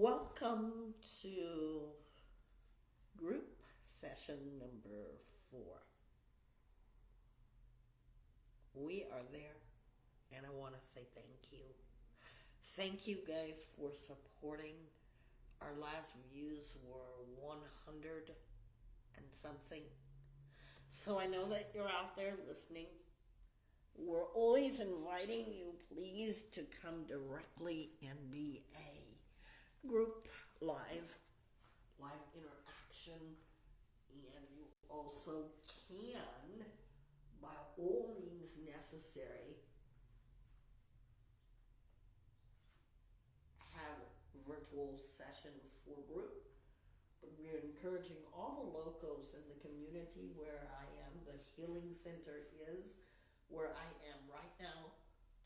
Welcome to group session number 4. We are there, and I want to say thank you. Thank you guys for supporting. Our last views were 100 and something. So I know that you're out there listening. We're always inviting you, please, to come directly and be a group live interaction, and you also can, by all means necessary, have virtual session for group. But we're encouraging all the locals in the community where I am, the healing center is where I am right now,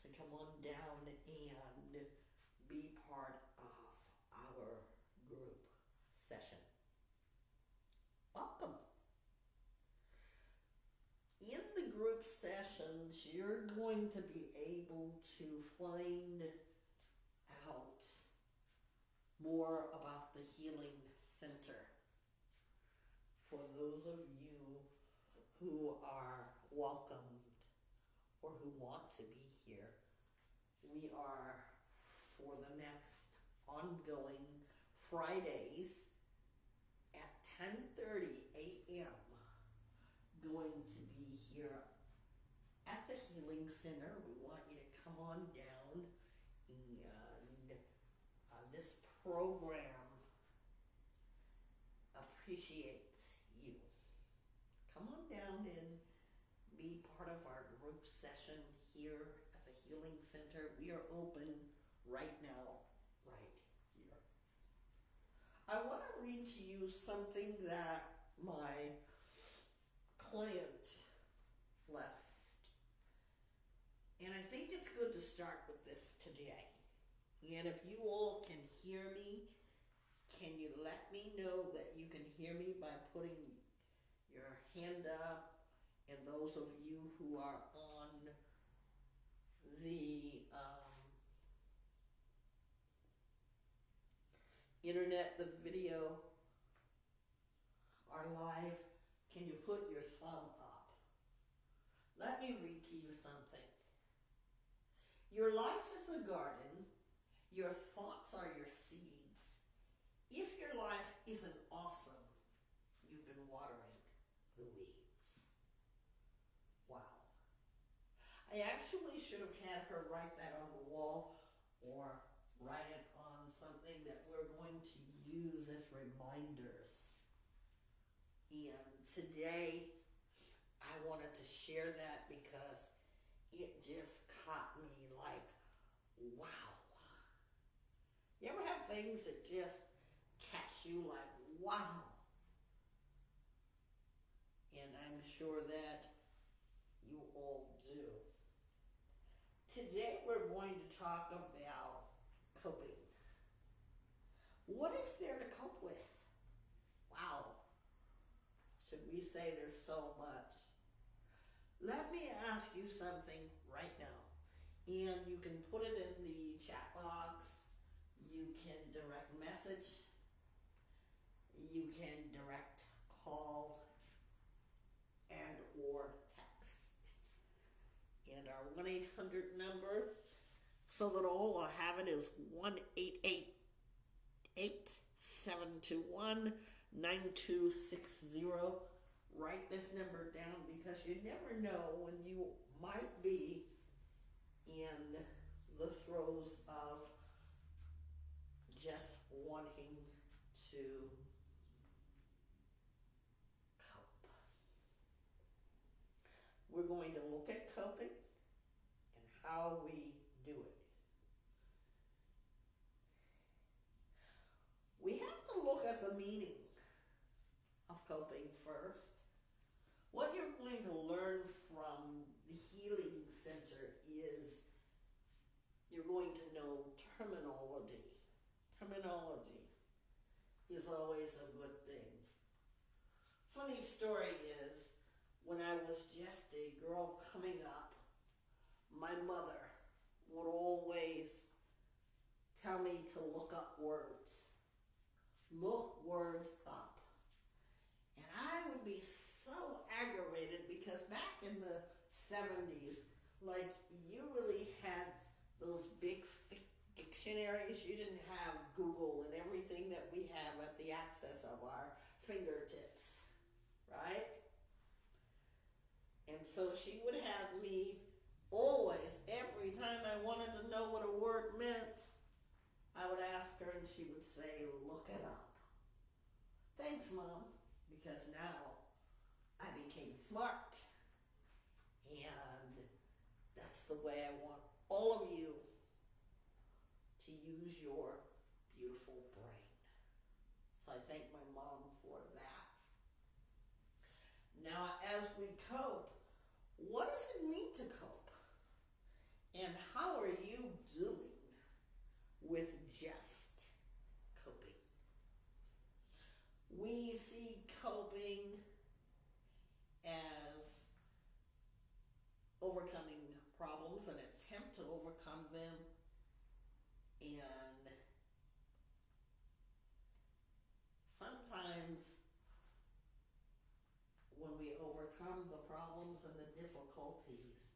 to come on down and be part of our group session. Welcome. In the group sessions, you're going to be able to find out more about the healing center. For those of you who are welcomed or who want to be here, we are, for the next ongoing Fridays at 10:30 a.m. going to be here at the Healing Center. We want you to come on down, and this program appreciates you. Come on down and be part of our group session here at the Healing Center. We are open right now, right here. I want to read to you something that my client left. And I think it's good to start with this today. And if you all can hear me, can you let me know that you can hear me by putting your hand up? And those of you who are on the internet, the video, are live, can you put your thumb up? Let me read to you something. Your life is a garden. Your thoughts are your seeds. If your life isn't awesome, you've been watering the weeds. Wow. I actually should have had her write that on the wall or write it on something that we're going to use as reminders. And today I wanted to share that because it just caught me like, wow. You ever have things that just catch you like, wow? And I'm sure that you all do. Today we're going to talk about coping. What is there to cope with? Wow. Should we say there's so much? Let me ask you something right now. And you can put it in the chat box. You can direct message. You can direct call and or text. And our 1-800 number, so that all will have it, is 1-888-721-9260. Write this number down because you never know when you might be in the throes of just wanting to cope. We're going to look at coping and how we do it. We have to look at the meaning of coping first. What you're going to learn from the Healing Center is you're going to know terminology. Terminology is always a good thing. Funny story is, when I was just a girl coming up, my mother would always tell me to look up words. Look words up. And I would be so aggravated because back in the 70s, like, you really had those big thick dictionaries. You didn't have Google and everything that we have at the access of our fingertips, right? And so she would have me always, every time I wanted to know what a word meant, I would ask her and she would say, look it up. Thanks, Mom, because now I became smart. And that's the way I want all of you to use your beautiful brain. So I thank my mom for that. Now, as we cope, what does it mean to cope? And how are you doing with just coping? We see coping as overcoming problems, an attempt to overcome them, and sometimes when we overcome the problems and the difficulties,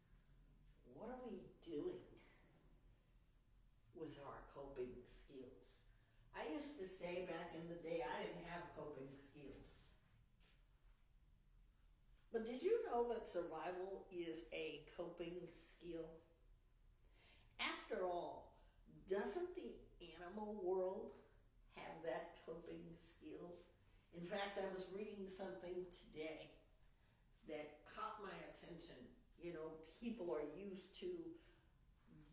what are we doing with our coping skills? I used to say back in the day I didn't have coping skills. But did you know that survival is a coping skill? After all, doesn't the animal world have that coping skill? In fact, I was reading something today that caught my attention. You know, people are used to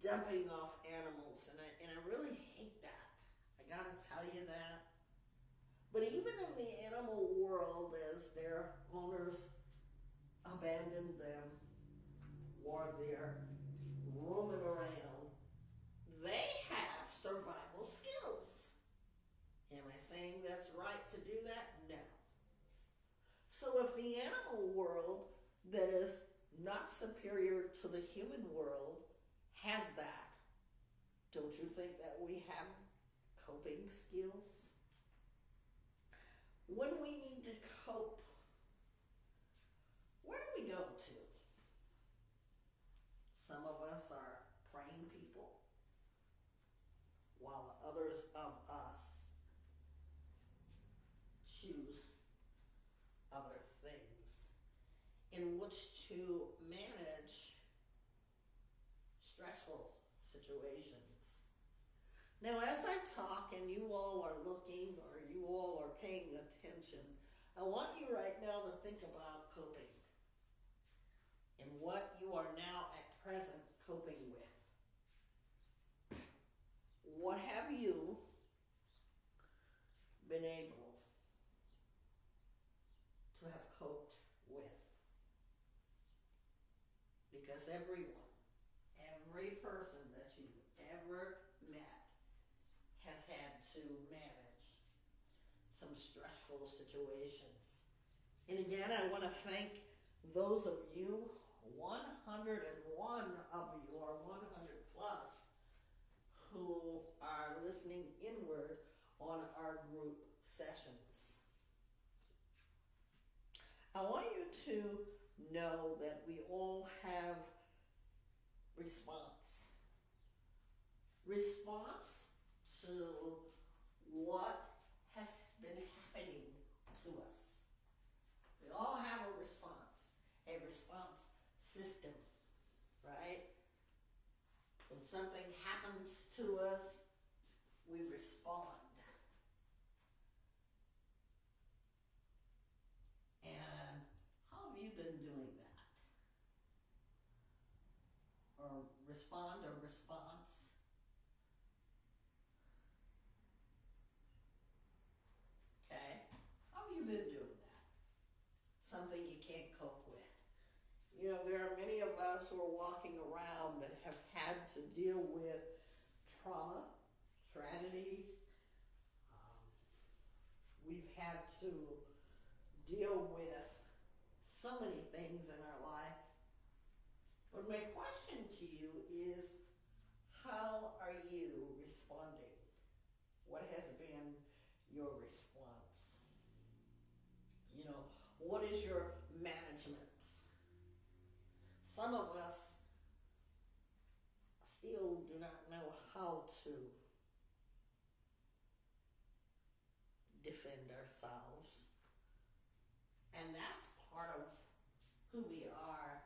dumping off animals, and I really hate that. I gotta tell you that. But even in the animal world, as their owners abandon them or they're roaming around, they have survival skills. Am I saying that's right to do that? No. So if the animal world that is not superior to the human world has that, don't you think that we have coping skills? When we need to cope, where do we go to? Some of us are praying people, while others of us choose other things in which to manage stressful situations. Now, as I talk and you all are looking or you all are paying attention, I want you right now to think about coping and what you are now at present coping with. What have you been able to have coped with? Because everyone, every person that you've ever met has had to manage some stressful situations. And again, I want to thank those of you, 101 of you, or 100 plus, who are listening inward on our group sessions. I want you to know that we all have response. Response to what has been happening to us. We all have a response system, right? When something happens to us, we respond. And how have you been doing that? Or respond or response? Okay? How have you been doing that? Something you can't cope with. You know, there are many of us who are walking around that have had to deal with trauma, tragedies. We've had to deal with so many things in our life. But my question to you is, how are you responding? What is your management? Some of us still do not know how to defend ourselves. And that's part of who we are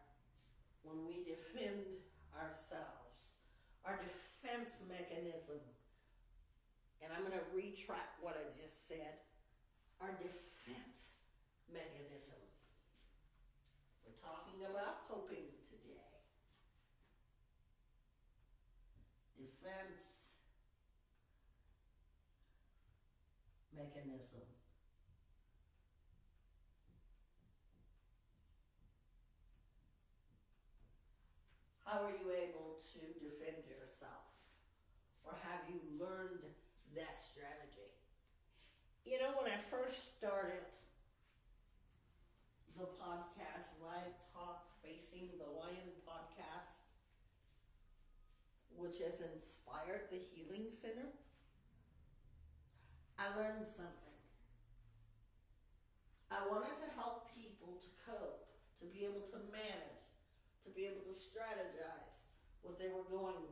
when we defend ourselves. Our defense mechanism. And I'm going to retract what I just said. Our defense mechanism. We're talking about coping today. Defense mechanism. How are you able to defend yourself? Or have you learned that strategy? You know, when I first started the podcast, Vibe Talk Facethelion podcast, which has inspired the Healing Center, I learned something. I wanted to help people to cope, to be able to manage, to be able to strategize what they were going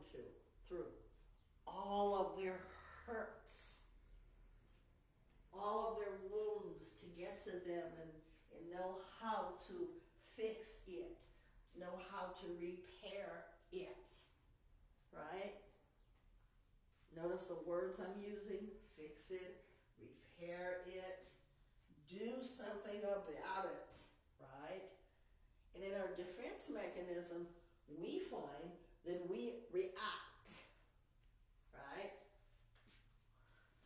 through. All of their hurts, all of their wounds, to get to them and know how to fix it, know how to repair it, right? Notice the words I'm using: fix it, repair it, do something about it, right? And in our defense mechanism, we find that we react, right?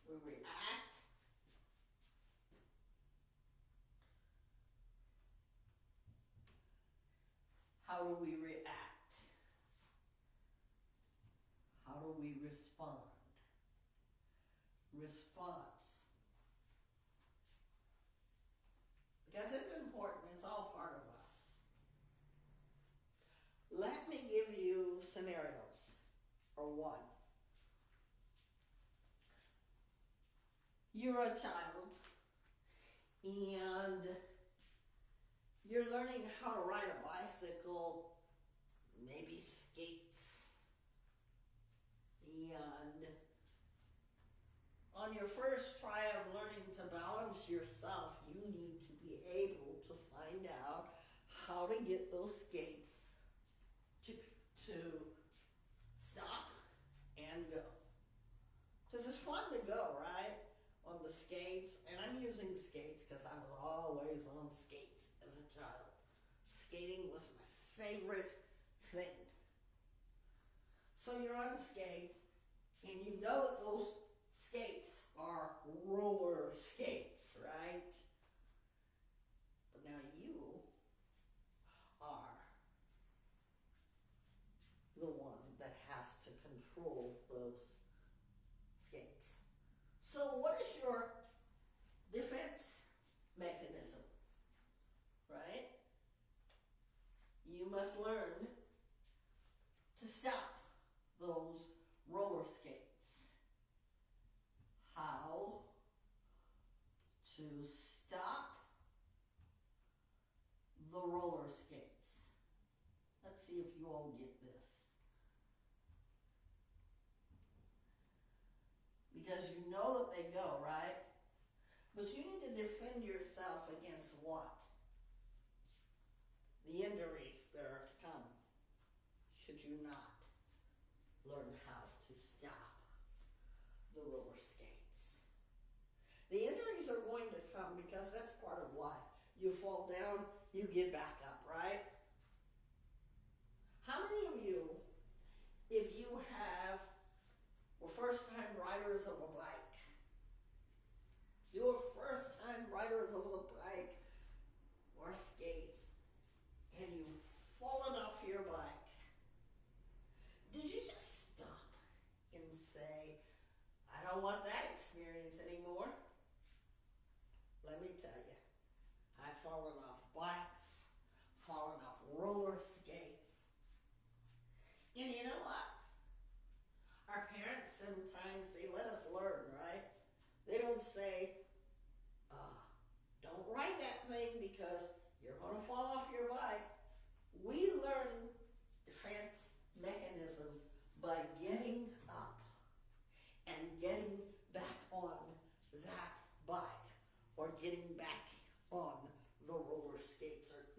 We react. How do we react? How do we respond? Response. Because it's important, it's all part of us. Let me give you scenarios, or one. You're a child, and you're learning how to ride a bicycle, maybe skates, and on your first try of learning to balance yourself, you need to be able to find out how to get those skates to stop and go. Because it's fun to go, right? On the skates, and I'm using skates because I was always on skates as a child. Skating was my favorite thing. So you're on skates, and you know that those skates are roller skates, right? But now you are the one that has to control those skates. So what is your defense mechanism, right? You must learn to stop those roller skates. How to stop the roller skates. Let's see if you all get this. Because you know that they go, right? But you need to defend yourself against what? The injuries that are to come, should you not learn how to stop the roller skates. The injuries are going to come because that's part of life. You fall down, you get back up, right? How many of you, if you were first-time riders of a bike, you were first-time riders of a bike or skates, and you've fallen off your bike, did you just stop and say, I don't want that experience anymore? Let me tell you, I've fallen off bikes,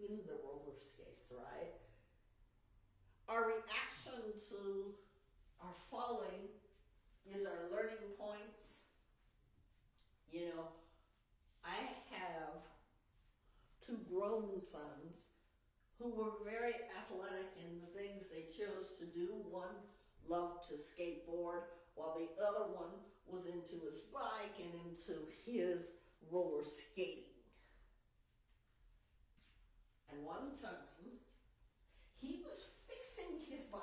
in the roller skates, right? Our reaction to our falling is our learning points. You know, I have two grown sons who were very athletic in the things they chose to do. One loved to skateboard, while the other one was into his bike and into his roller skating. And one time, he was fixing his bike.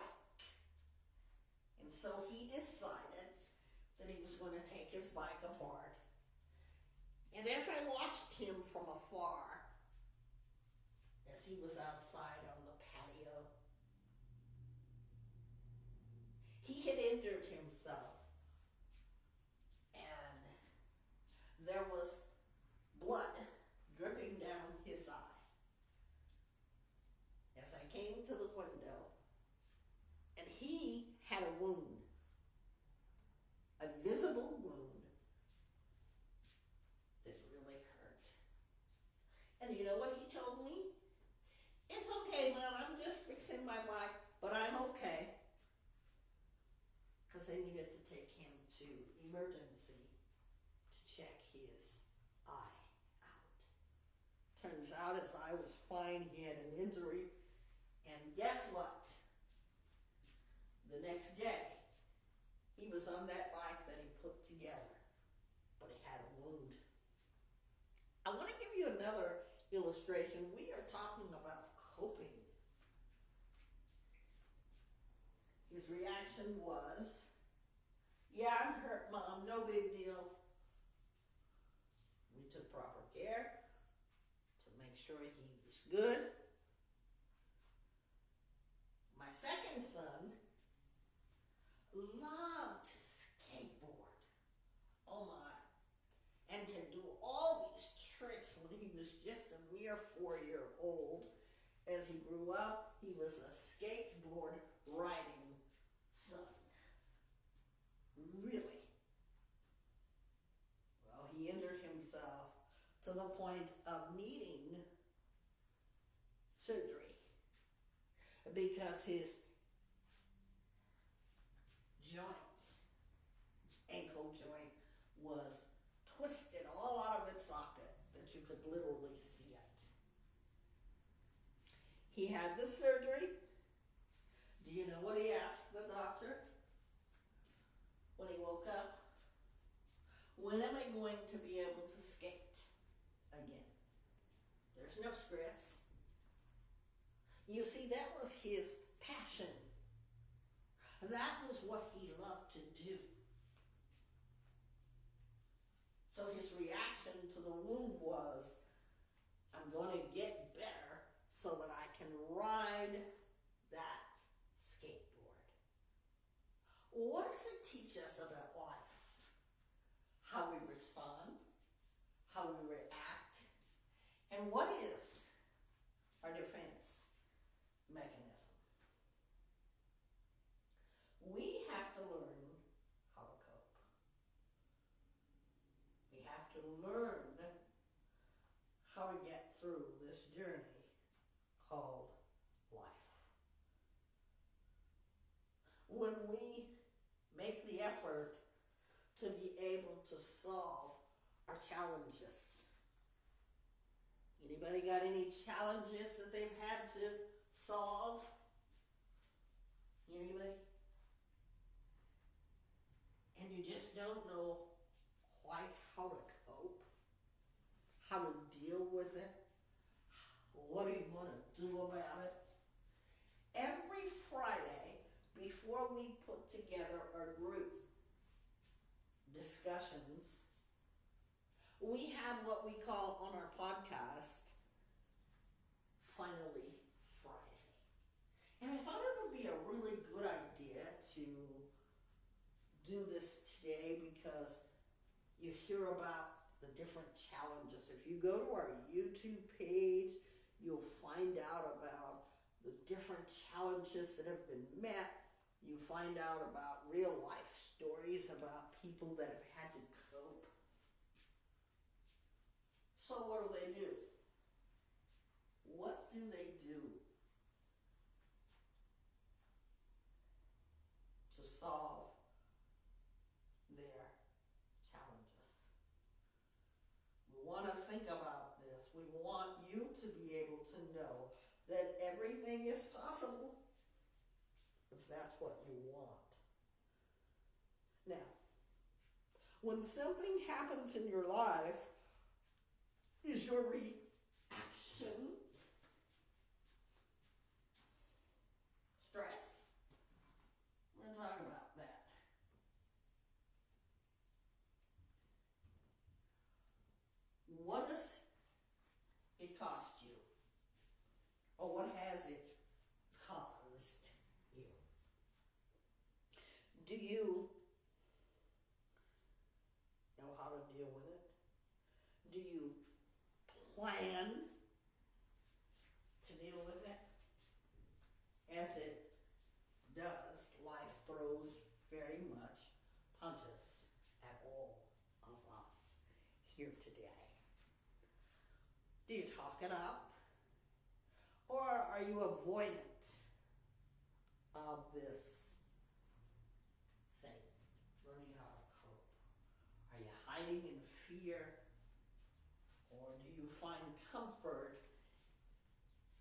And so he decided that he was going to take his bike apart. And as I watched him from afar, as he was outside on the patio, he had injured himself. And there was blood dripping down his eye. As I came to the window, and he had a wound, a visible wound that really hurt. And you know what he told me? It's okay, Mom, I'm just fixing my bike, but I'm okay. Because they needed to take him to emergency to check his eye out. Turns out his eye was fine, he had an injury, and guess what? The next day, he was on that bike that he put together, but he had a wound. I want to give you another illustration. We are talking about coping. His reaction was, yeah, I'm hurt, Mom, no big deal. We took proper care to make sure he was good. My second son loved to skateboard. Oh my. And can do all these tricks when he was just a mere 4-year-old. As he grew up, he was a skateboard riding son. Really. Well, he injured himself to the point of needing surgery because his ankle joint was twisted all out of its socket that you could literally see it. He had the surgery. Do you know what he asked the doctor when he woke up? When am I going to be able to skate again? There's no scripts. You see, that was his passion. That was what he loved to do. So his reaction to the wound was, I'm going to get better so that I can ride that skateboard. What does it teach us about life? How we respond, how we react, and what is our defense mechanism? We have to learn how to cope. We have to learn how to get through this journey called life. When we make the effort to be able to solve our challenges. Anybody got any challenges that they've had to solve? Anybody? And you just don't know quite how to cope, how to deal with it, what are you going to do about it? Every Friday, before we put together our group discussions, we have what we call on our podcast, Finally Friday. And I thought it would be a really good idea to do this today because you hear about the different challenges. If you go to our YouTube page, you'll find out about the different challenges that have been met. You find out about real life stories about people that have had to cope. So what do? What do is possible if that's what you want. Now, when something happens in your life, is your reaction stress? We're going to talk about that. What does it cost you? Or what has it caused you? Do you know how to deal with it? Do you plan to deal with it? As it does, life throws very much punches at all of us here today. Do you talk it out? Or are you avoidant of this thing? Learning how to cope. Are you hiding in fear? Or do you find comfort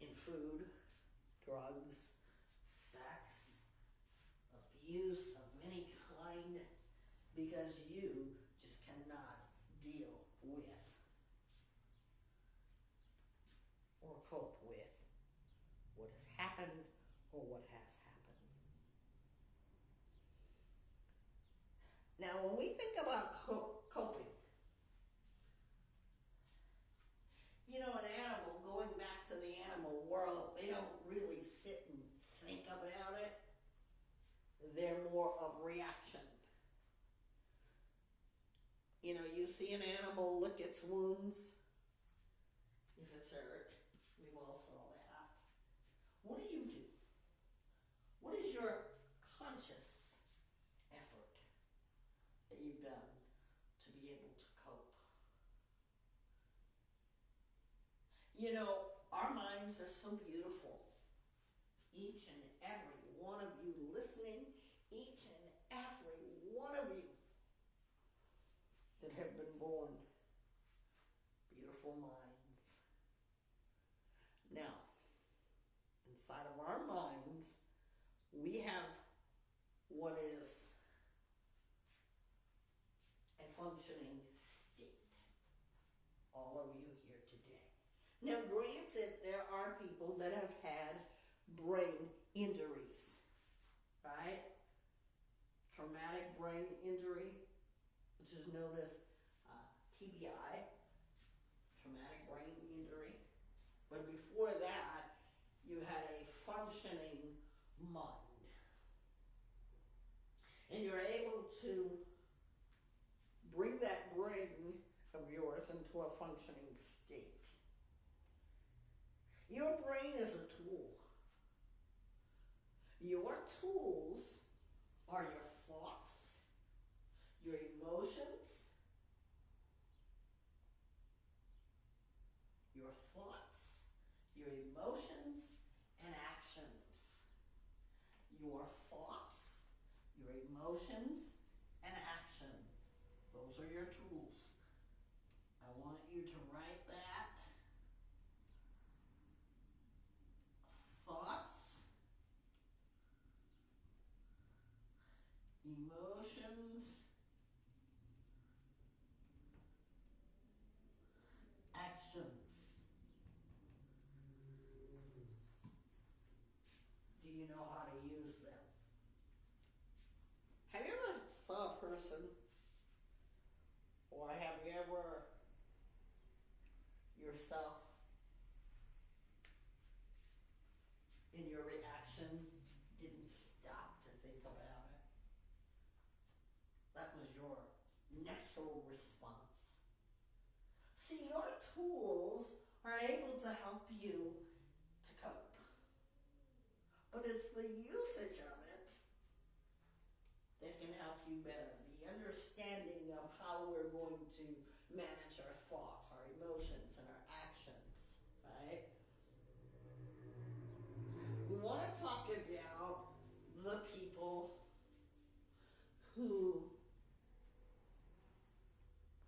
in food, drugs, sex, abuse of any kind, because you just cannot deal with or cope with what has happened or what has happened? Now, when we think about coping, you know, an animal, going back to the animal world, they don't really sit and think about it. They're more of reaction. You know, you see an animal lick its wounds if it's hurt. We've all saw that. What do you do? What is your conscious effort that you've done to be able to cope? You know, our minds are so beautiful. Each and every one of you listening, each and every one of you that have been born, beautiful minds. Now, inside of our minds, we have what is a functioning state. All of you here today. Now, granted, there are people that have had brain injuries, right? Traumatic brain injury, which is known as TBI, traumatic brain injury. But before that, you had a functioning mind. And you're able to bring that brain of yours into a functioning state. Your brain is a tool. Your tools are your thoughts, your emotions, and actions. Your thoughts, your emotions, and actions. Those are your tools. I want you to write that. Thoughts, emotions, actions. Do you know how to use them? Have you ever saw a person, or have you ever yourself in your reaction didn't stop to think about it? That was your natural response. See, your tools are able to help you to cope. But it's the usage of it that can help you better. The understanding of how we're going to manage our thoughts, our emotions, and our actions, right? We want to talk about the people who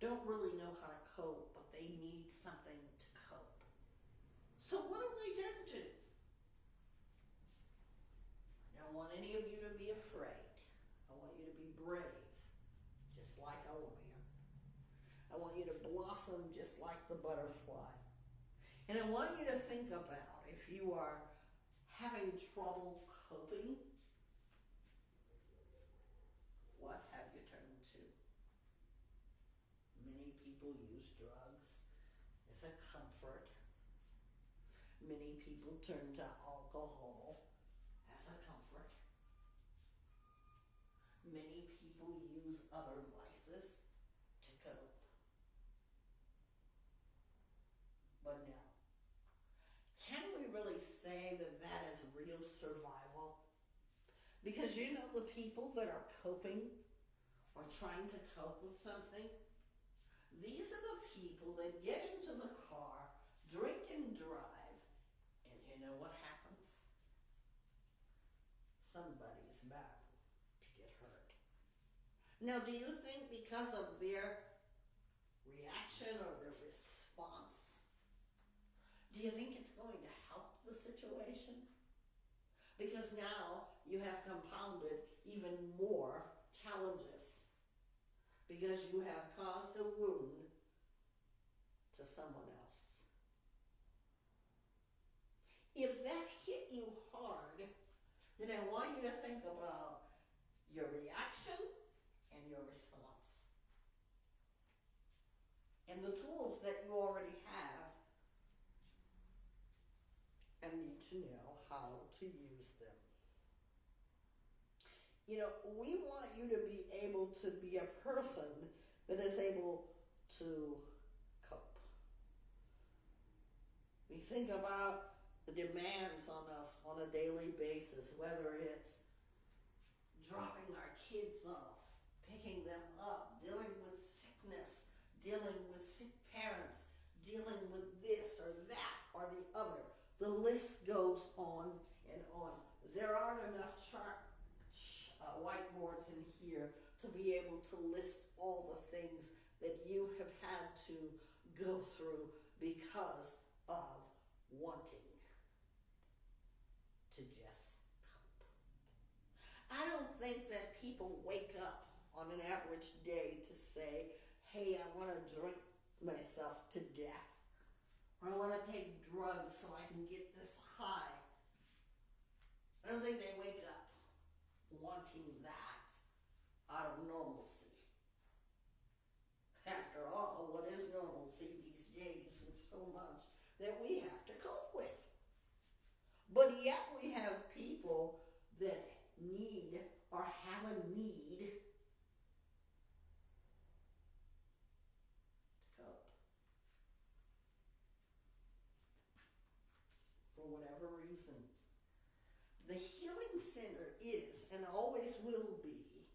don't really know how to cope, but they need something to cope. So what do blossom just like the butterfly. And I want you to think about if you are having trouble coping, what have you turned to? Many people use drugs as a comfort. Many people turn to alcohol as a comfort. Many people use other vices to cope. But no. Can we really say that that is real survival? Because you know the people that are coping or trying to cope with something, these are the people that get into the car, drink and drive, and you know what happens? Somebody's bound to get hurt. Now, do you think because of their reaction or their response, do you think it's going to help the situation? Because now you have compounded even more challenges because you have caused a wound to someone else. If that hit you hard, then I want you to think about your reaction and your response. And the tools that you already have and need to know how to use them. You know, we want you to be able to be a person that is able to cope. We think about the demands on us on a daily basis, whether it's dropping our kids off, picking them up, dealing with sickness, dealing with sick parents, dealing with this or that or the other. The list goes on and on. There aren't enough whiteboards in here to be able to list all the things that you have had to go through because of wanting to just cope. I don't think that people wake up on an average day to say, hey, I want to drink myself to death, or I want to take drugs so I can get this high. I don't think they wake up wanting that out of normalcy. After all, what is normalcy these days with so much that we have to cope with? But yet we have people that need or have a need to cope. For whatever reason. The healing center is and always will be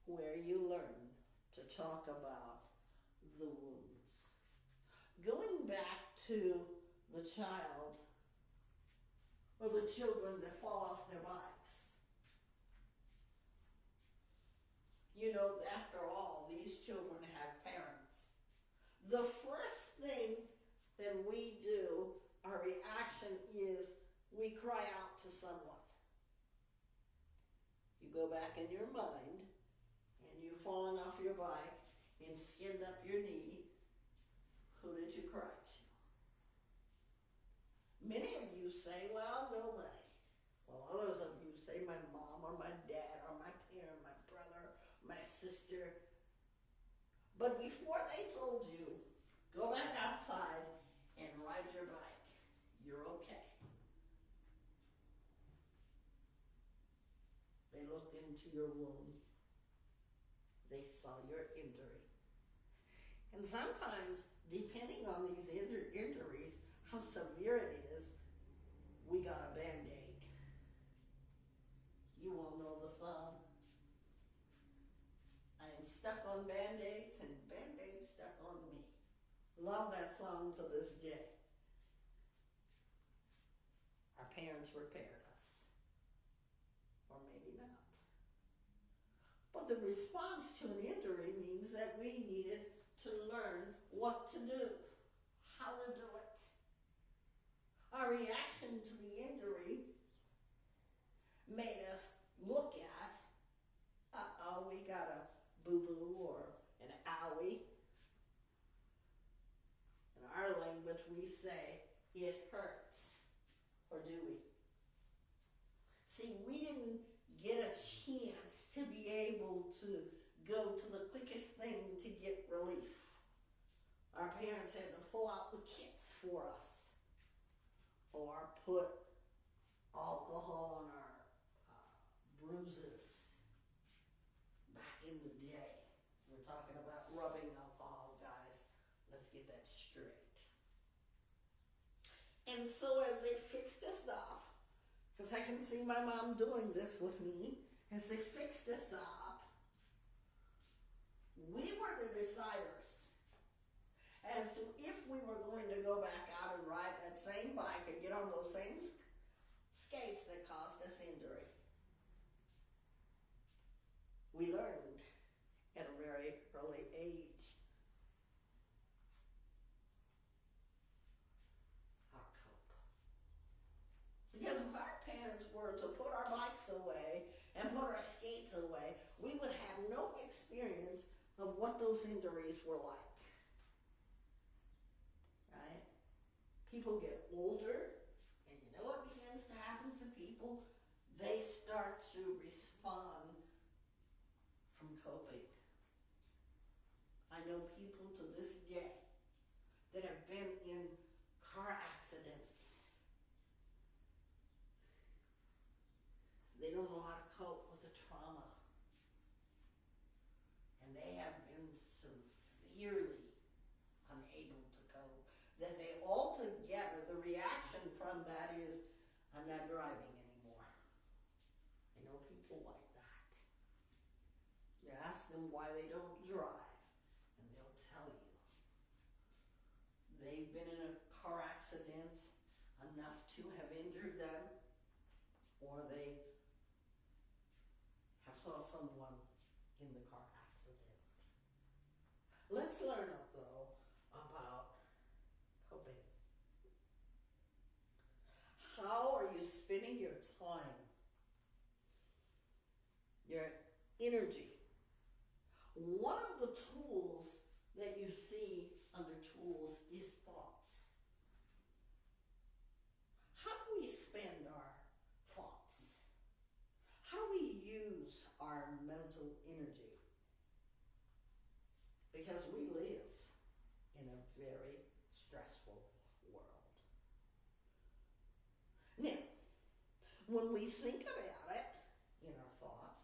where you learn to talk about the wounds. Going back to the child or the children that fall off their bikes. You know, after all, these children have parents. The first thing that we do, our reaction is we cry out to someone. You go back in your mind and you've fallen off your bike and skinned up your knee. Who did you cry to? Many of you say, well, nobody. Well, others of you say my mom or my dad or my parent, my brother, my sister. But before they told you, go back outside and ride your bike. You're okay. They looked into your wound. They saw your injury. And sometimes, depending on these injuries, how severe it is, we got a Band-Aid. You all know the song. I am stuck on Band-Aids and Band-Aids stuck on me. Love that song to this day. Our parents repaired us. Or maybe not. But the response to an injury means that we needed to learn what to do, how to do it. Our reaction to the injury made us look at, we got a boo-boo or an owie. say, it hurts? Or do we? See, we didn't get a chance to be able to go to the quickest thing to get relief. Our parents had to pull out the kits for us, or put alcohol on our bruises. Back in the day, we're talking about rubbing alcohol, guys. Let's get that straight. And so as they fixed us up, because I can see my mom doing this with me, as they fixed us up, we were the deciders as to if we were going to go back out and ride that same bike or get on those same skates that caused us injury. We learned at a very early age how to cope. Because if our parents were to put our bikes away and put our skates away, we would have no experience of what those injuries were like. Right? People get older, and you know what begins to happen to people? They start to respond from coping. I know people to this day that have been in car accidents. They don't know how to cope with the trauma. And they have been severely unable to cope. That they altogether, the reaction from that is, I'm not driving anymore. I know people like that. You ask them why they don't drive, and they'll tell you. They've been in a car accident enough to have injured them, or they have saw someone in the car accident. Let's learn, though, about coping. How are you spending your time, your energy? One of the tools that you see under tools is thoughts. How do we spend our thoughts? How do we use our mental energy? Because we live in a very stressful world. Now, when we think about it in our thoughts,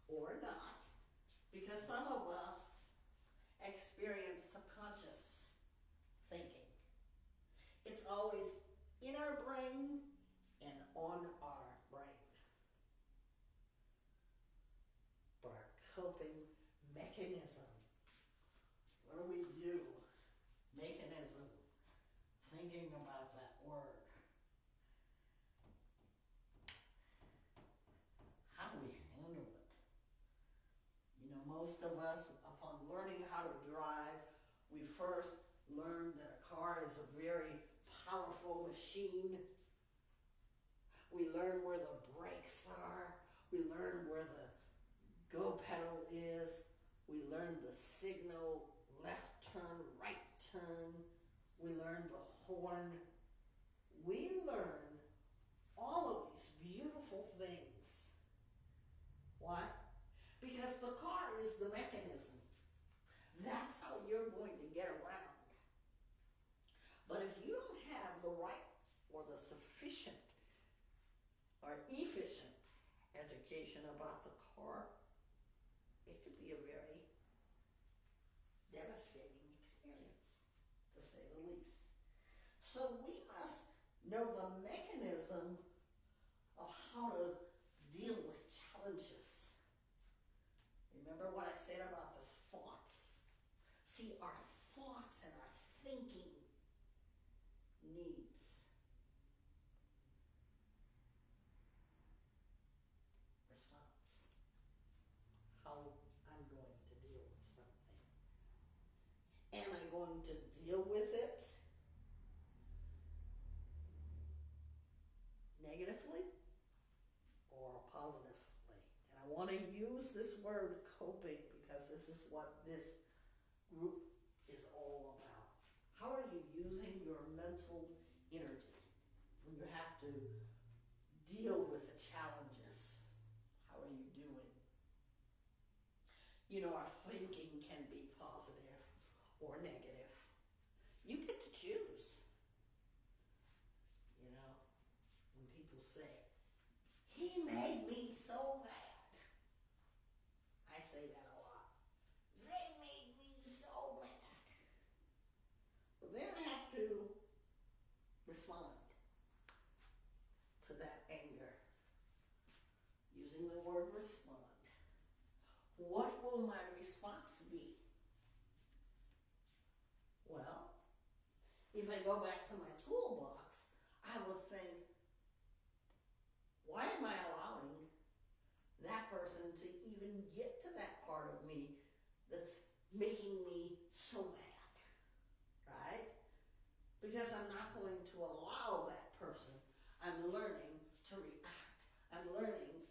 or not, because some of us experience subconscious thinking. It's always in our brain and on our brain. But our coping mechanism, what do we do? Mechanism, thinking about that word. How do we handle it? You know, most of us, upon learning how to drive, we first learn that a car is a very powerful machine. We learn where the brakes are. We learn where the go pedal is. We learn the signal, left turn, right turn. We learn the horn. We learn all of these beautiful things. Why? Because the car is the mechanism. That's how you're going to get around. But if you don't have the right or the sufficient or efficient education about the car, it could be a very devastating experience, to say the least. So we must know the mechanism of how to deal with challenges. Remember what I said about the thoughts? See, our thoughts and our thinking needs response. How I'm going to deal with something. Am I going to deal with it negatively or positively? And I want to use this word coping because this is what this group is all about. How are you using your mental mental energy, when you have to deal with the challenges. How are you doing? You know, our thinking can be positive or negative. You get to choose. You know, when people say, he made me so mad. I say that a lot. They made me so mad. Well, then I have to respond to that anger using the word respond. What will my response be? Well, if I go back to my toolbox, I will think, why am I allowing that person to even get to that part of me that's making me so mad, right? Because I'm not going to allow that person. I'm learning to react. I'm learning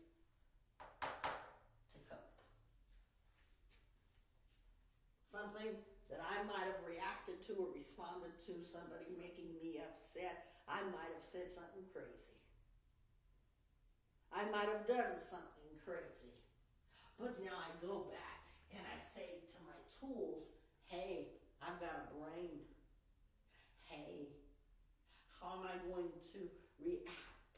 to cope. Something that I might have reacted to or responded to, somebody making me upset, I might have said something crazy. I might have done something crazy. But now I go back and I say to my tools, hey, I've got a brain. Hey, how am I going to react?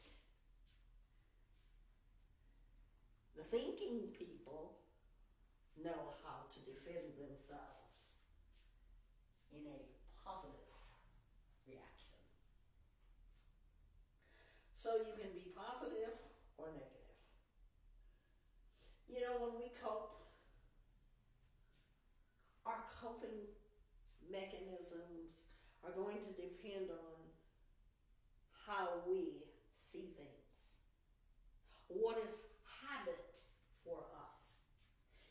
The thinking people know how to defend themselves in a positive reaction. So you can be positive or negative. You know, when we cope, our coping mechanisms are going to depend on how we see things. What is habit for us?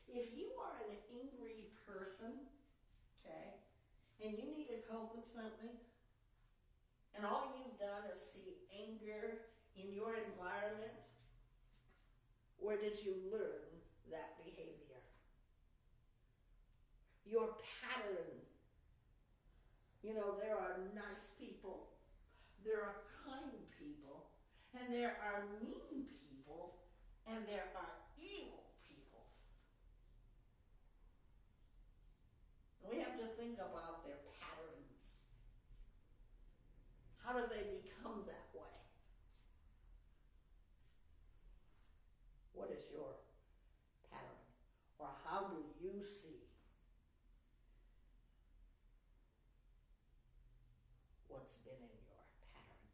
If you are an angry person, okay, and you need to cope with something, and all you've done is see anger in your environment, where did you learn that behavior? Your pattern. You know, there are nice people, there are kind people, and there are mean people, and there are evil people. And we have to think about their patterns. How do they become that way? What is your pattern? Or how do you see what's been in your pattern?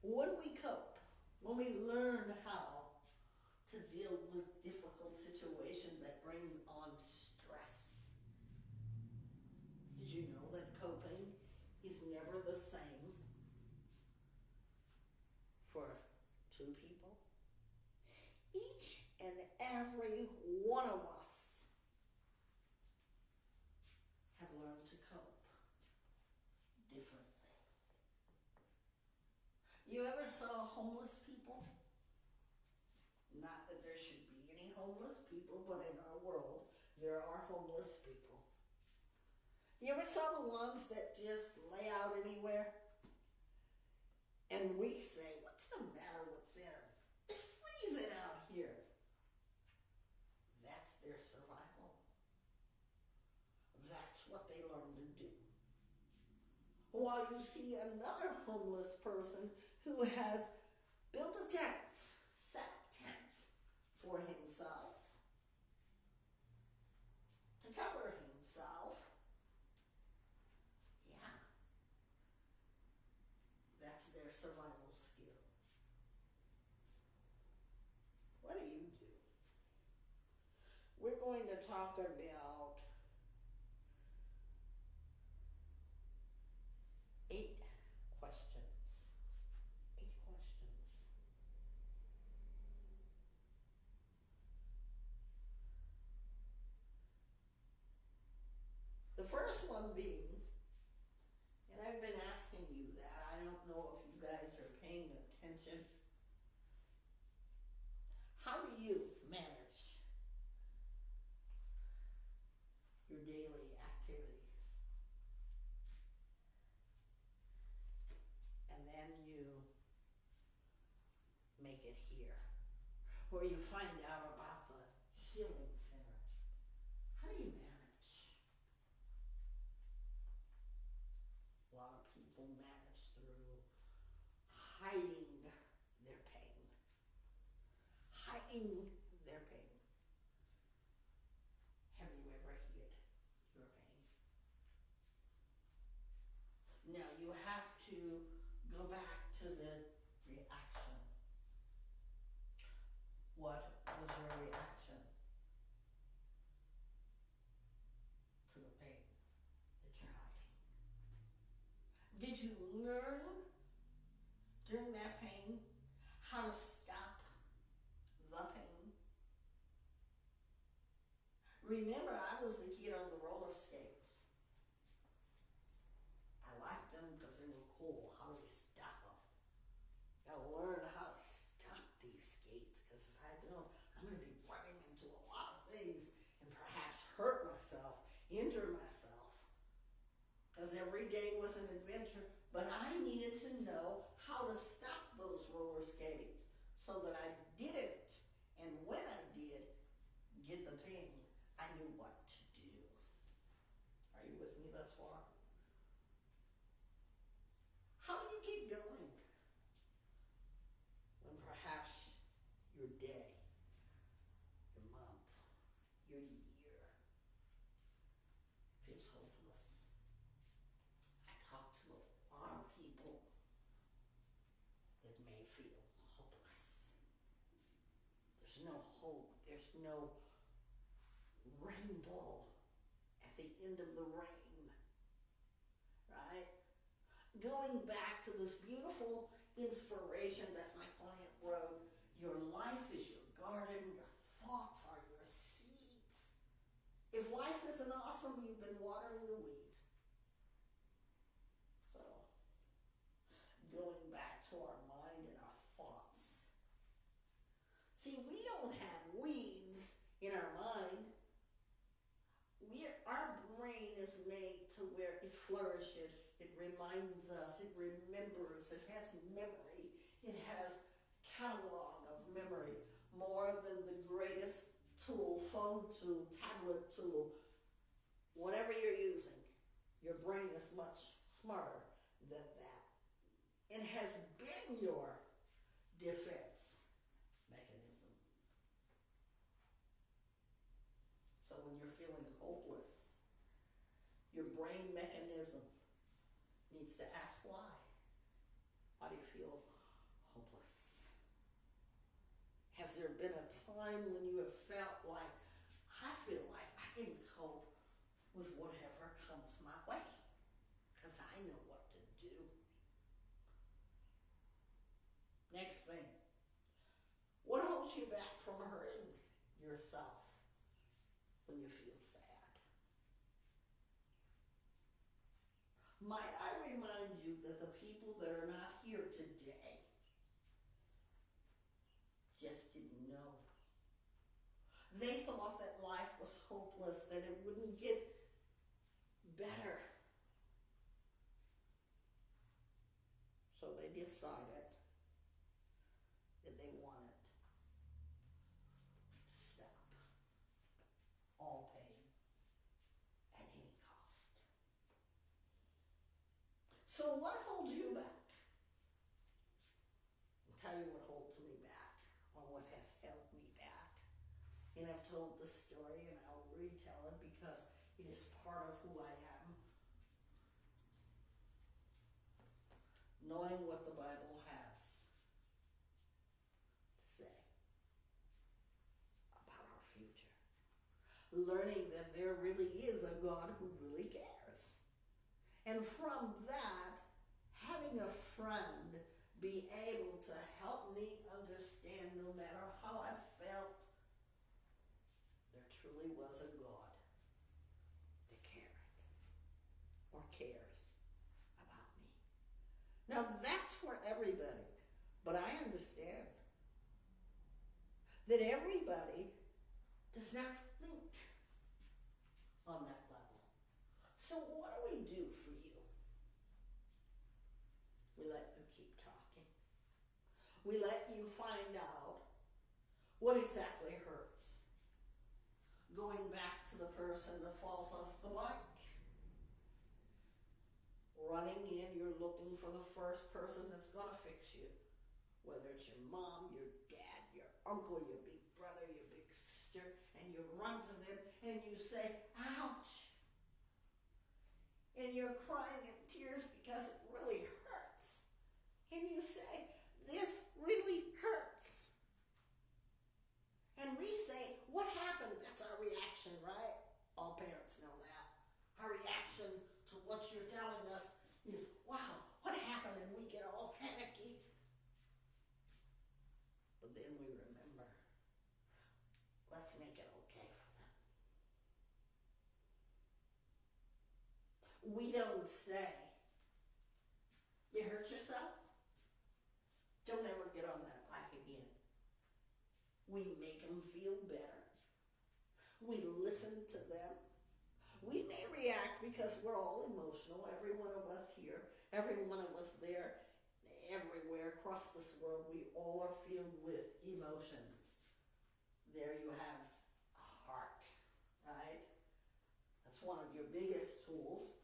When we cope, when we learn how to deal with difficult situations that bring on stress, did you know that coping is never the same for two people? Each and every one of us have learned to cope differently. You ever saw homeless people? Not that there should be any homeless people, but in our world, there are homeless people. You ever saw the ones that just lay out anywhere? And we say, what's the matter with them? It's freezing out here. That's their survival. That's what they learn to do. While you see another homeless person who has built a tent, set tent for himself, to cover himself. Yeah, that's their survival skill. What do you do? We're going to talk about 8 questions. 8 questions. The first one being, and I've been asking you that, I don't know if you guys are paying attention. How do you manage myself, injure myself, because every day was an adventure. But I needed to know how to stop those roller skates so that I didn't. And when I did get the ping, I knew what to do. Are you with me thus far? How do you keep going when perhaps your day, your month, your year feels hopeless? I talk to a lot of people that may feel hopeless. There's no hope. There's no rainbow at the end of the rain, right? Going back to this beautiful inspiration that my client wrote, your life is your garden, your thoughts are your seeds. If life isn't awesome, you've been watering the weeds. So, going back to our mind and our thoughts. See, we don't have weeds in our mind. Our brain is made to where it flourishes, it reminds us, it remembers, it has memory, it has catalog of memory, more than the greatest tool, phone tool, tablet tool, whatever you're using. Your brain is much smarter than that. It has been your defense mechanism. So when you're feeling hopeless, your brain mechanism needs to ask why. Why do you feel hopeless? Has there been a time when you have felt like, I feel like I can cope with whatever comes my way because I know what to do? Next thing, what holds you back from hurting yourself when you feel sad? Might I remind you that the people that are not here today just didn't know. They thought that life was hopeless, that it wouldn't get better. So they decided that they wanted to stop all pain at any cost. So what holds you back? I'll tell you what holds me back, or what has held me back. And I've told this story and I'll retell it because it is part of who I am. Knowing what the Bible has to say about our future. Learning that there really is a God who really cares. And from that, having a friend be able to help me understand, no matter how I felt, there truly was a God that cared or cares about me. Now that's for everybody, but I understand that everybody does not think on that level. So what do we do for you? We let you keep talking. We let you find out what exactly hurts. Going back to the person that falls off the bike. Running in, you're looking for the first person that's going to fix you. Whether it's your mom, your dad, your uncle, your big brother, your big sister, and you run to them and you say, ouch. And you're crying in tears because it really hurts. And you say, this really hurts. And we say, what happened? That's our reaction, right? All parents know that. Our reaction to what you're telling us is, wow, what happened? And we get all panicky. But then we remember, let's make it okay for them. We don't say, you hurt yourself? Don't ever get on that bike again. We make them feel better. We listen to them. because we're all emotional, every one of us here, every one of us there, everywhere across this world, we all are filled with emotions. There you have a heart, right? That's one of your biggest tools.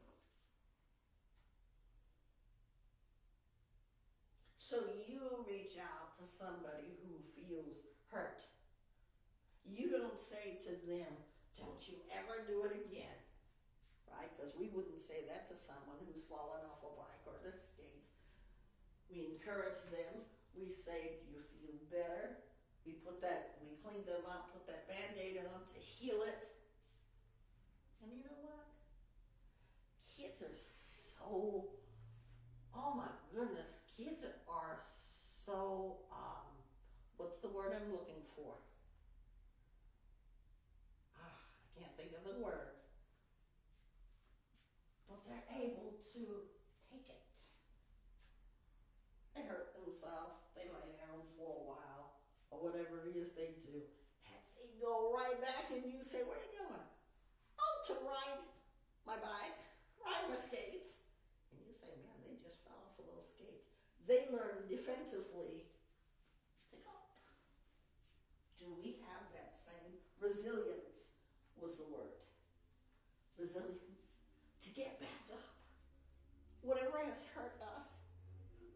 So you reach out to somebody who feels hurt. You don't say to them, don't you ever do it again, right? Because we wouldn't say that to someone who's fallen off a bike or the skates. We encourage them. We say, do you feel better? We clean them up, put that Band-Aid on to heal it. And you know what? Kids are so, oh my goodness, kids are so, what's the word I'm looking for? I can't think of the word. But they're able to take it. They hurt themselves, they lay down for a while, or whatever it is they do. And they go right back and you say, where are you going? Oh, to ride my bike, ride my skates. And you say, man, they just fell off of those skates. They learn defensively to cope. Do we have that same resilience was the word. Resilience. To get back up. Whatever has hurt us,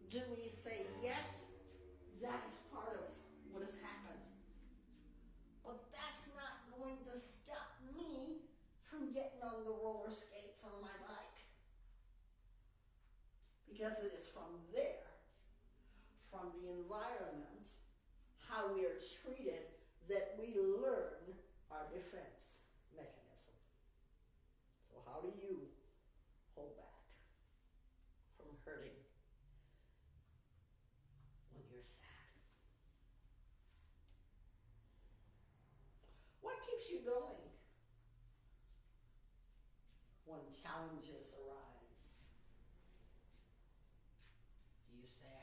do we say, yes, that is part of what has happened. But that's not going to stop me from getting on the roller skates on my bike. Because it is from there, from the environment, how we are treated, that we learn our defense mechanism. So how do you hold back from hurting when you're sad? What keeps you going when challenges arise? Do you say,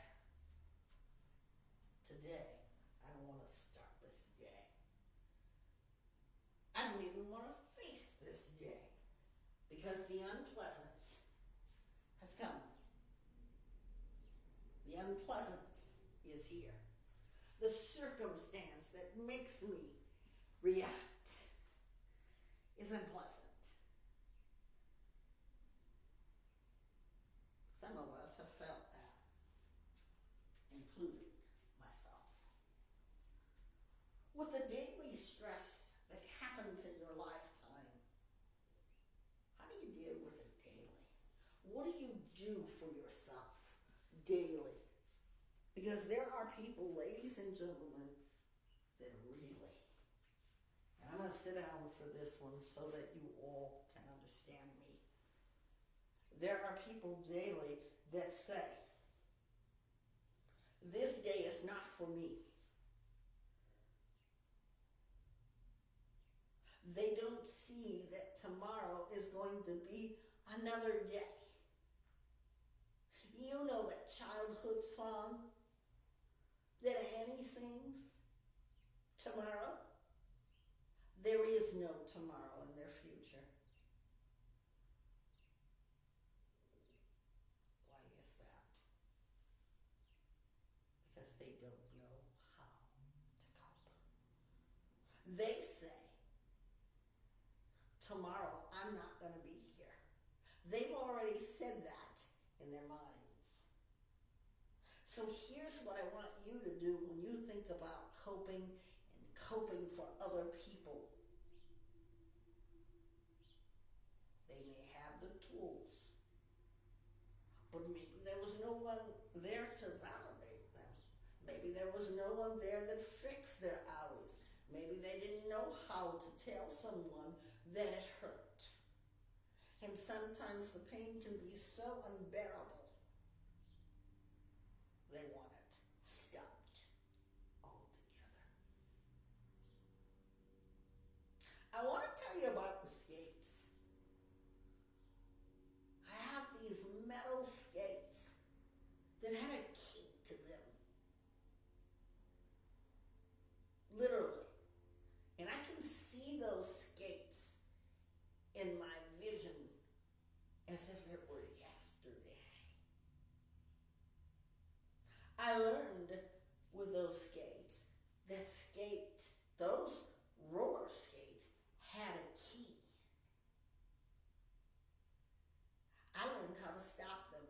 today, I don't want to start this day. I don't even want to face this day because the unpleasant has come. The unpleasant is here. The circumstance that makes me react is unpleasant. Some of us have felt that, including myself. With the daily stress that happens in your lifetime, how do you deal with it daily? What do you do for yourself daily? Because there are people, ladies and gentlemen, that really, and I'm going to sit down for this one so that you all can understand me. There are people daily that say, this day is not for me. They don't see that tomorrow is going to be another day. You know that childhood song that Annie sings? Tomorrow? There is no tomorrow in their future. Why is that? Because they don't know how to cope. They say, tomorrow I'm not going to be here. They've already said that in their minds. So here's what I want you to do when you think about coping and coping for other people. They may have the tools, but maybe there was no one there to validate them. Maybe there was no one there that fixed their alleys. Maybe they didn't know how to tell someone that it hurt. And sometimes the pain can be so unbearable, they want it stopped altogether. I want to tell you about the skates. I have these metal skates that had a key to them. Literally. And I can see those skates in my vision as if it were yesterday. I learned with those skates that those roller skates had a key. I learned how to stop them.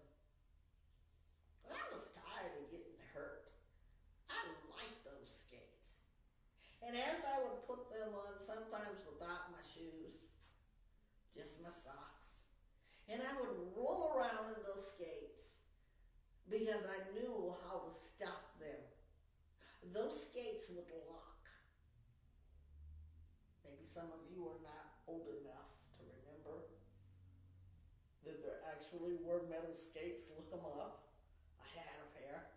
But I was tired of getting hurt. I liked those skates. And as I would put them on, sometimes without my shoes, just my socks, and I would roll around in those skates because I knew how to stop them. Those skates would lock. Maybe some of you are not old enough to remember that there actually were metal skates. Look them up. I had a pair.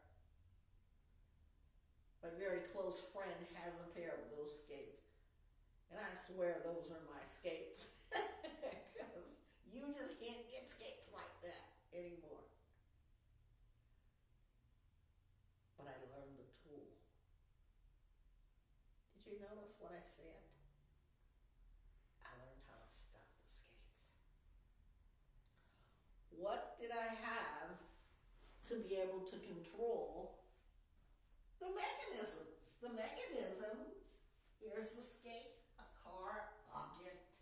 My very close friend has a pair of those skates. And I swear those are my skates. Because you just can't get skates like that anymore. But I learned the tool. Did you notice what I said? I learned how to stop the skates. What did I have to be able to control the mechanism? The mechanism, here's the skate, a car, object.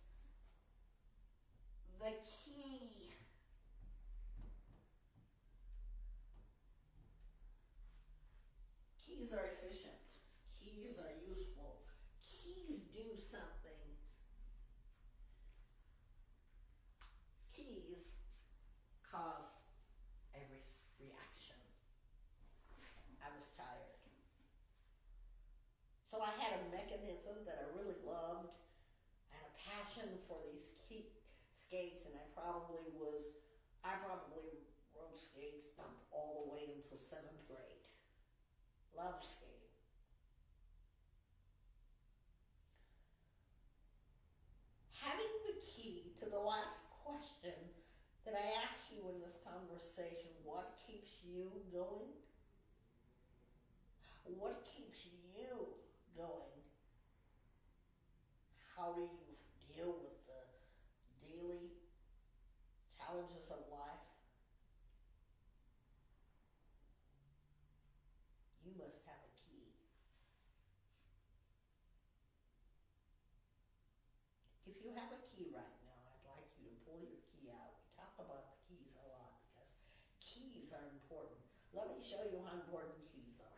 The key. Keys are efficient. Keys are useful. Keys do something. Keys cause a reaction. I was tired. So I had a mechanism that I really loved. I had a passion for these skates, and I probably rode skates up all the way until 7th grade. Loved skating. Having the key to the last question that I asked you in this conversation, what keeps you going? What keeps you going? How do you deal with the daily challenges of life? You must have a key. If you have a key right now, I'd like you to pull your key out. We talk about the keys a lot because keys are important. Let me show you how important keys are.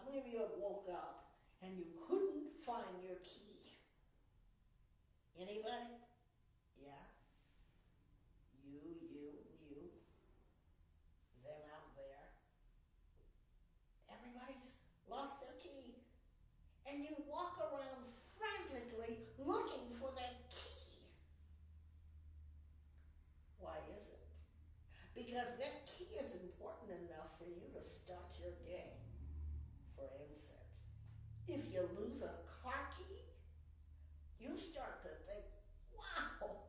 How many of you have woke up and you couldn't find your key? Anybody? Yeah? You, them out there. Everybody's lost their key. And you walk around frantically looking for that key. Why is it? Because that key is important enough for you to start your day. For instance, if you lose a car key, you start to think, wow,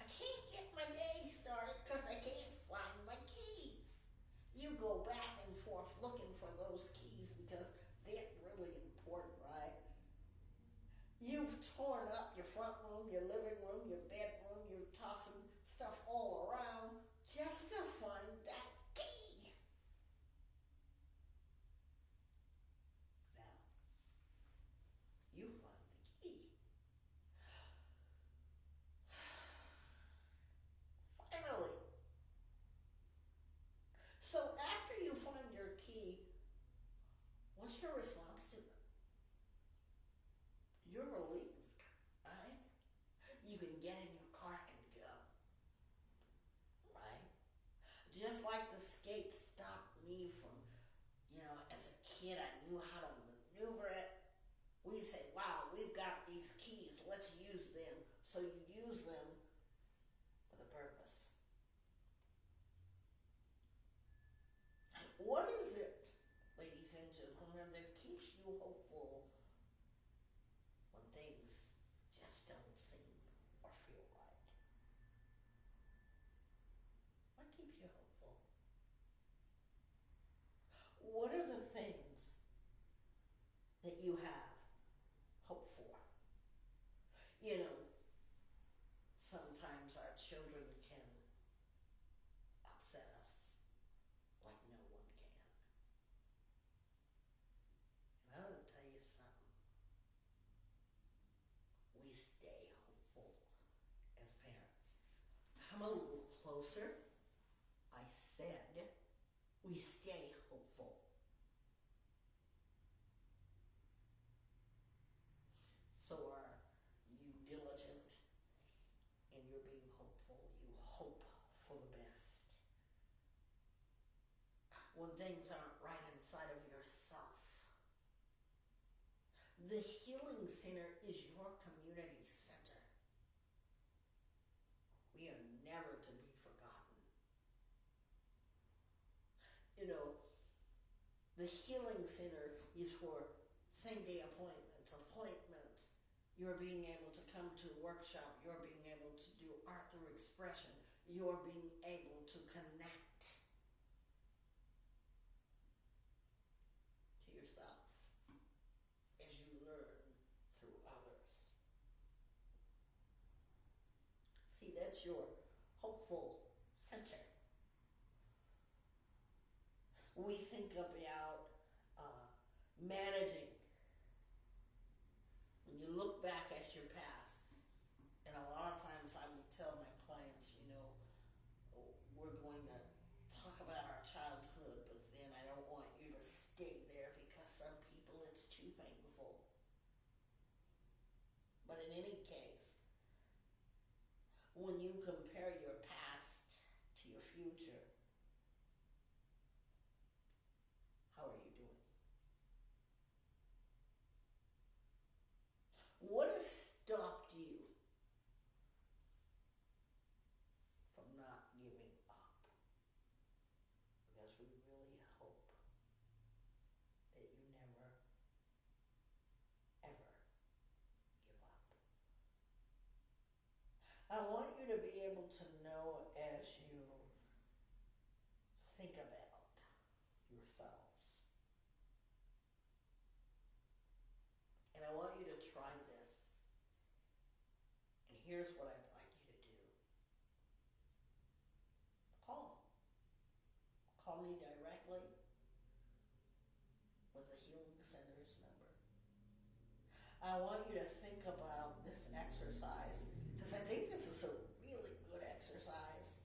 I can't get my day started because I can't find my keys. You go back and forth looking for those keys because they're really important, right? You've torn up your front room, your living room, your bedroom, you're tossing stuff all around just to find that key. closer. I said we stay hopeful. So are you diligent in your being hopeful? You hope for the best. When things aren't right inside of yourself, the Healing Center is your community center. We are never to be forgotten. You know, the Healing Center is for same-day appointments. You're being able to come to a workshop. You're being able to do art through expression. You're being able to connect to yourself as you learn through others. See, that's your hopeful center. We think about managing. When you look back at your past, and a lot of times I would tell my clients, we're going to talk about our childhood, but then I don't want you to stay there because some people it's too painful. But in any case, when you compare your past to your future, how are you doing? What has stopped you from not giving up? Because we really hope that you never, ever give up. I want you to be able to know as you think about yourselves. And I want you to try this. And here's what I'd like you to do. Call me directly with the Healing Center's number. I want you to think about this exercise because I think this is a really good exercise.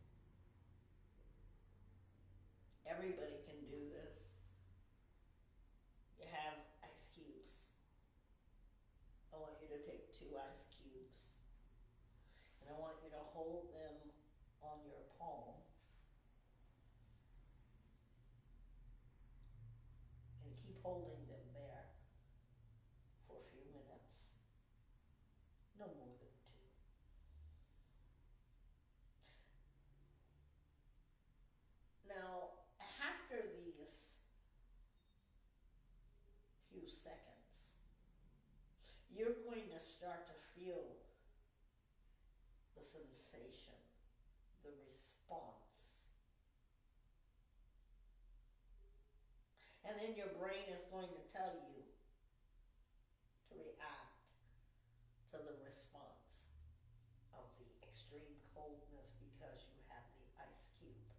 Everybody can do this. You have ice cubes. I want you to take 2 ice cubes and I want you to hold them on your palm and keep holding them there for a few minutes, no more than 2. Now, after these few seconds, you're going to start to feel the sensation, the response. And then your brain is going to tell you to react to the response of the extreme coldness because you have the ice cube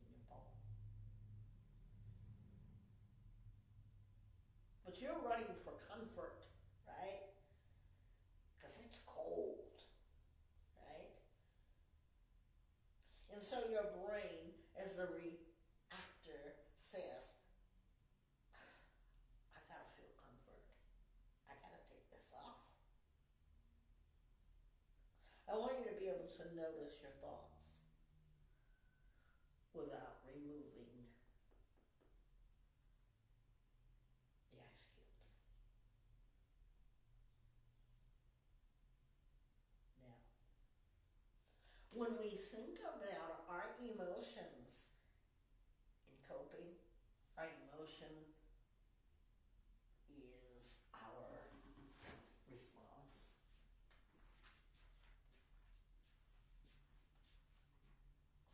in your palm. But you're running for comfort, right? Because it's cold, right? And so your brain, as the reactor, says, I gotta feel comfort. I gotta take this off. I want you to be able to notice your thoughts without removing the ice cubes. Now, when we think about our emotions in coping, our emotion is our response.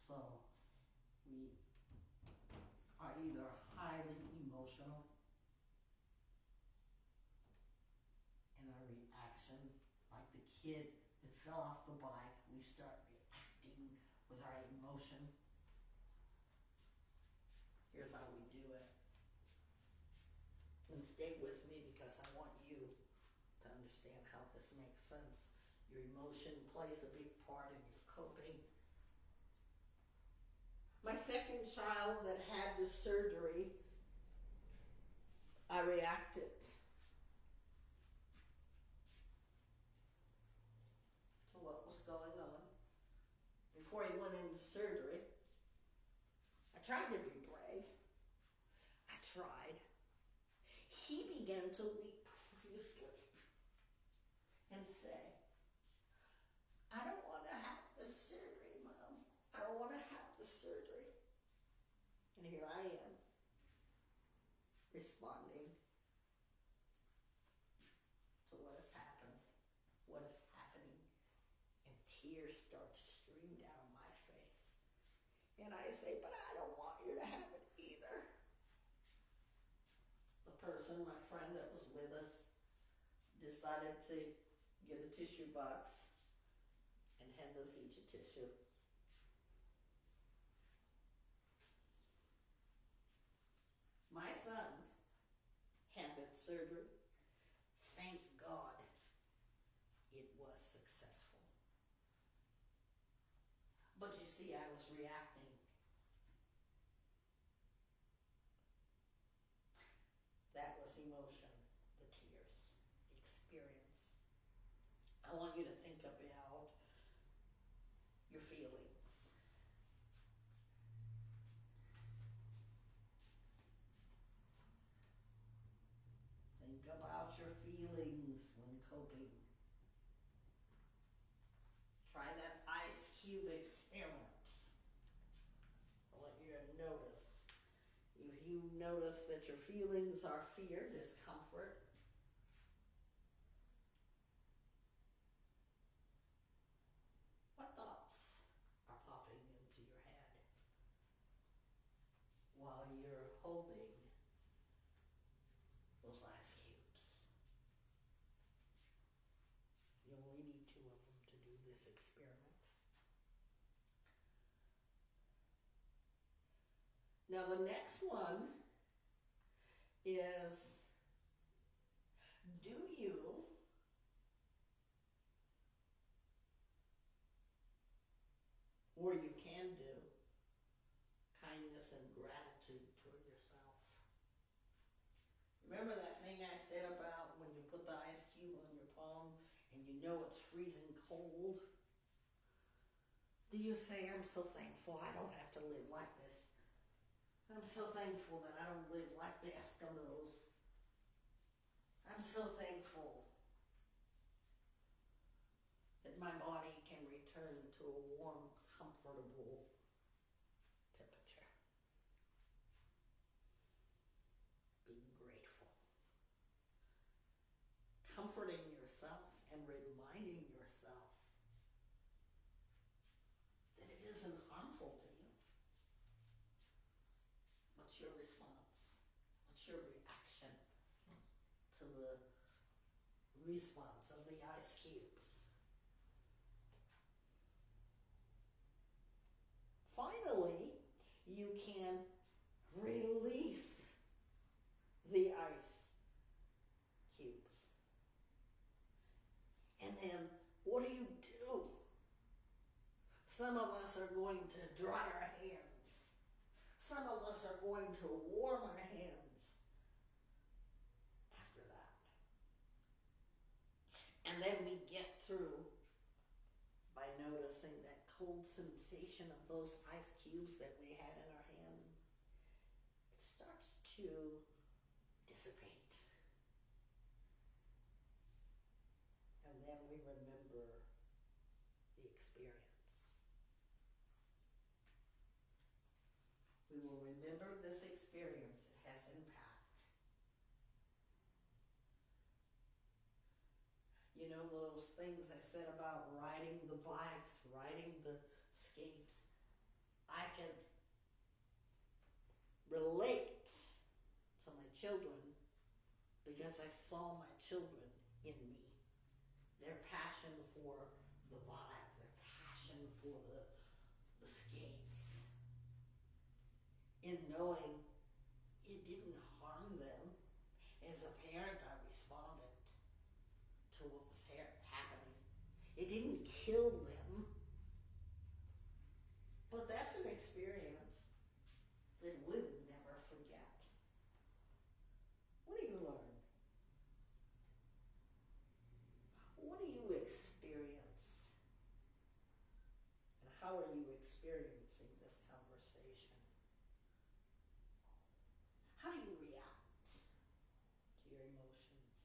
So we are either highly emotional in our reaction, like the kid that fell off the bike, we start reacting with our emotion. Here's how we do it. And stay with me because I want you to understand how this makes sense. Your emotion plays a big part in your coping. My second child that had the surgery, I reacted to what was going on. Before he went into surgery, I tried to be brave. I tried. He began to weep profusely and say, I don't want to have the surgery, Mom. I don't want to have the surgery. And here I am, responding to what has happened, what is happening, and tears start to stream down my face. And I say, but I don't want you to have it either. The person, my friend that was with us, decided to get a tissue box and hand us each a tissue. My son had that surgery. Thank God it was successful. But you see, I was reacting. That was emotion, the tears, the experience. I want you to think about your feelings. Think about your feelings when coping. Try that ice cube experiment. I want you to notice. If you notice that your feelings are fear, discomfort, what thoughts are popping into your head while you're holding those ice cubes? You only need 2 of them to do this experiment. Now the next one is, do you or you can do kindness and gratitude toward yourself? Remember that thing I said about when you put the ice cube on your palm and you know it's freezing cold? Do you say, I'm so thankful I don't have to live like this? I'm so thankful that I don't live like the Eskimos. I'm so thankful that my body can return to a warm, comfortable temperature. Being grateful. Comforting yourself and reminding yourself that it isn't harmful to you. What's your response? What's your reaction to the response of the ice cubes? Finally, you can release the ice cubes. And then what do? Some of us are going to dry our hands. Some of us are going to warm our hands after that. And then we get through by noticing that cold sensation of those ice cubes that we had in our hand. It starts to dissipate. And then we remember the experience. We will remember this experience. It has impact. You know those things I said about riding the bikes, riding the skates? I could relate to my children because I saw my children in me. Their passion for the bike, their passion for the skates. In knowing it didn't harm them. As a parent, I responded to what was happening. It didn't kill them. But that's an experience. experiencing this conversation, how do you react to your emotions?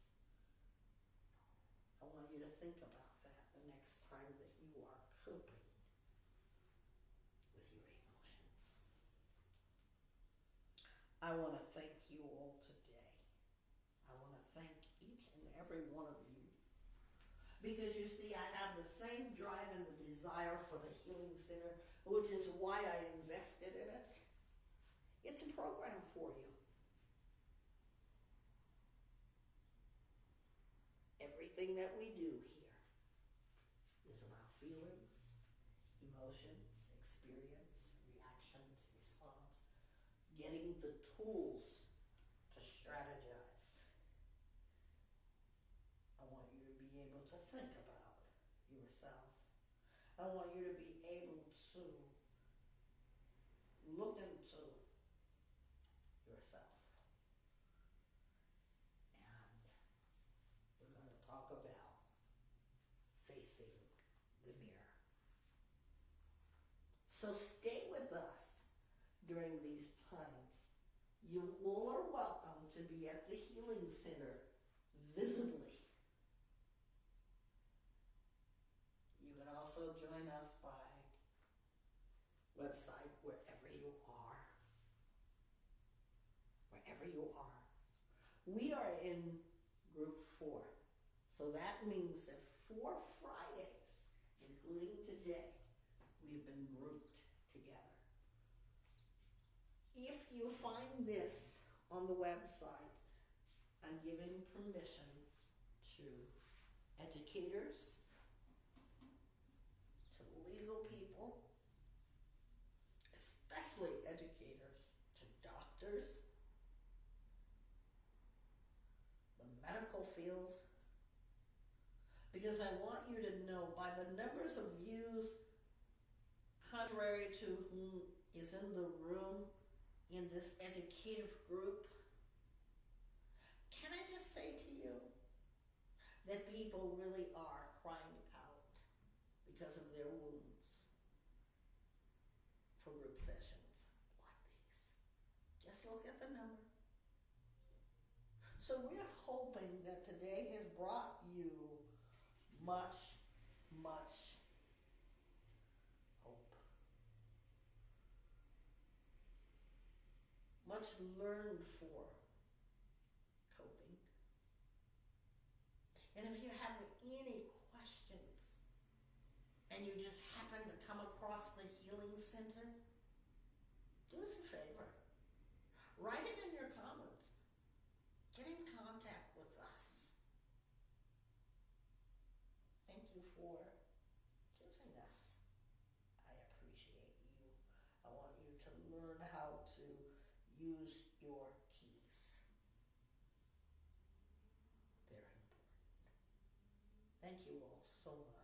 I want you to think about that the next time that you are coping with your emotions. I want to thank you all today. I want to thank each and every one of you. Because you see, I have the same drive and the desire for the Healing Center, which is why I invested in it. It's a program for you. Everything that we do here is about feelings, emotions, experience, reactions, response, getting the tools to strategize. I want you to be able to think about yourself. I want you to be able to look into yourself. And we're going to talk about facing the mirror. So stay with us during these times. You all are welcome to be at the Healing Center visibly. You can also join us by website wherever you are. Wherever you are. We are in group 4. So that means that 4 Fridays, including today, we've been grouped together. If you find this on the website, I'm giving permission to educators, to legal people, especially educators, to doctors, the medical field, because I want you to know by the numbers of views, contrary to whom is in the room in this educative group, can I just say to you that people really are crying out because of their wounds for group sessions like these. Just look at the number. So we're hoping that today has brought you much, much hope. Much learned for coping. And if you have any questions and you just happen to come across the Healing Center, do us a favor. Write it in your comments. Get in contact with us. Thank you for choosing us. I appreciate you. I want you to learn how to use your keys. They're important. Thank you all so much.